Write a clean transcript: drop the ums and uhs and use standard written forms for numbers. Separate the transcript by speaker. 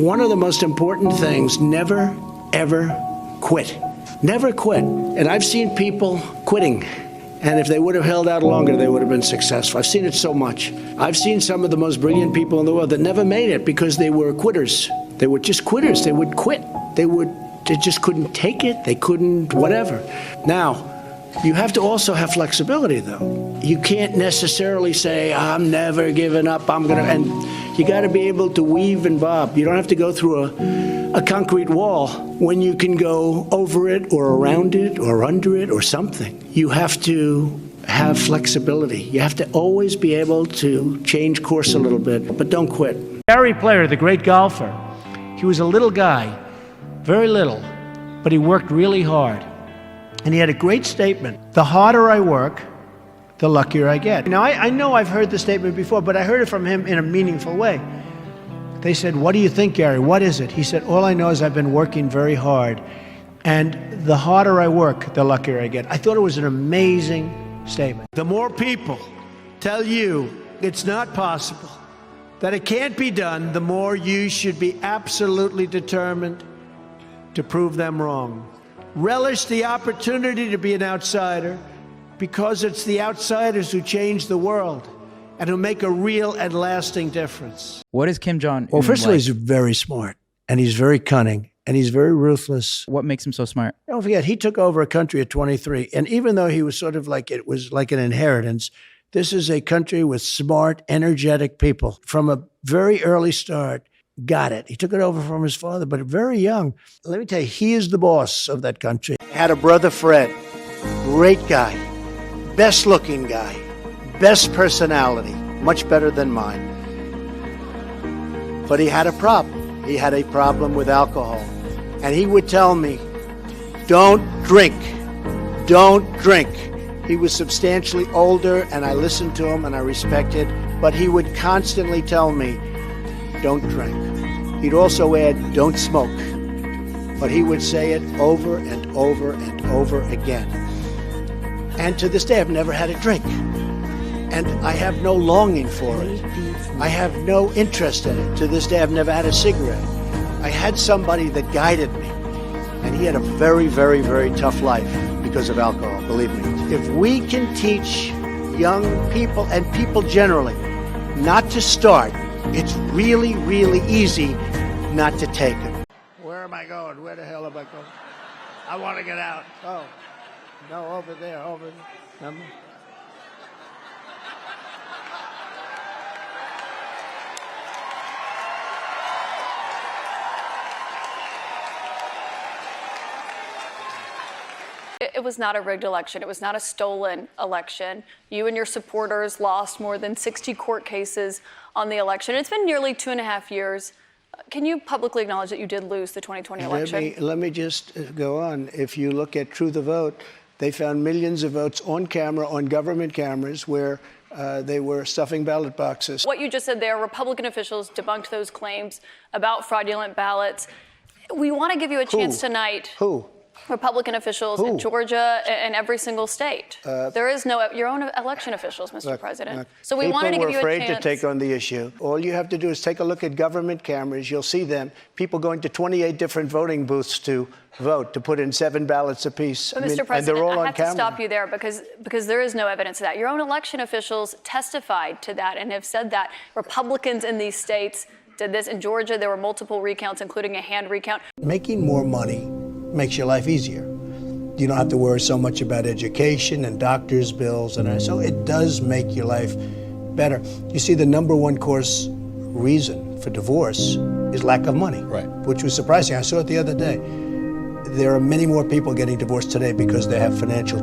Speaker 1: One of the most important things, never, ever quit. Never quit. And I've seen people quitting. And if they would have held out longer, they would have been successful. I've seen it so much. I've seen some of the most brilliant people in the world that never made it because they were quitters. They were just quitters. They would quit. They just couldn't take it. They couldn't whatever. Now, you have to also have flexibility, though. You can't necessarily say, I'm never giving up, and you got to be able to weave and bob. You don't have to go through a concrete wall when you can go over it or around it or under it or something. You have to have flexibility. You have to always be able to change course a little bit, but don't quit. Gary Player, the great golfer, he was a little guy, very little, but he worked really hard. And he had a great statement: the harder I work, the luckier I get. Now, I know I've heard the statement before, but I heard it from him in a meaningful way. They said, what do you think, Gary? What is it? He said, all I know is I've been working very hard. And the harder I work, the luckier I get. I thought it was an amazing statement. The more people tell you it's not possible, that it can't be done, the more you should be absolutely determined to prove them wrong. Relish the opportunity to be an outsider, because it's the outsiders who change the world and who make a real and lasting difference.
Speaker 2: What is Kim Jong-un
Speaker 1: Well, first of all,
Speaker 2: like?
Speaker 1: he's very smart, and he's very cunning, and he's very ruthless.
Speaker 2: What makes him so smart?
Speaker 1: Don't forget, he took over a country at 23, and even though he was sort of like, it was like an inheritance, this is a country with smart, energetic people. From a very early start, got it. He took it over from his father, but very young. Let me tell you, he is the boss of that country. Had a brother, Fred, great guy, best looking guy, best personality, much better than mine. But he had a problem. He had a problem with alcohol. And he would tell me, don't drink, don't drink. He was substantially older, and I listened to him and I respected, but he would constantly tell me, don't drink. He'd also add, don't smoke. But he would say it over and over and over again. And to this day, I've never had a drink. And I have no longing for it. I have no interest in it. To this day, I've never had a cigarette. I had somebody that guided me. And he had a very, very, very tough life because of alcohol, believe me. If we can teach young people and people generally not to start, it's really, really easy not to take it. Where am I going? Where the hell am I going? I want to get out. Oh, no, over there, over there.
Speaker 3: It was not a rigged election. It was not a stolen election. You and your supporters lost more than 60 court cases on the election. It's been nearly 2.5 years. Can you publicly acknowledge that you did lose the 2020 election?
Speaker 1: Let me just go on. If you look at True the Vote, they found millions of votes on camera, on government cameras, where they were stuffing ballot boxes.
Speaker 3: What you just said there, Republican officials debunked those claims about fraudulent ballots. We want to give you a chance tonight.
Speaker 1: Who?
Speaker 3: Republican officials in Georgia and every single state. There is no, your own election officials, Mr. President. So we wanted to give you a chance.
Speaker 1: People were afraid to take on the issue. All you have to do is take a look at government cameras. You'll see them. People going to 28 different voting booths to vote, to put in 7 ballots apiece.
Speaker 3: But Mr. President,
Speaker 1: and they're all
Speaker 3: I
Speaker 1: on
Speaker 3: have
Speaker 1: camera.
Speaker 3: to stop you there because there is no evidence of that. Your own election officials testified to that and have said that Republicans in these states did this. In Georgia, there were multiple recounts, including a hand recount.
Speaker 1: Making more money makes your life easier. You don't have to worry so much about education and doctor's bills, and so it does make your life better. You see, the number one cause reason for divorce is lack of money,
Speaker 4: right?
Speaker 1: Which was surprising. I saw it the other day. There are many more people getting divorced today because they have financial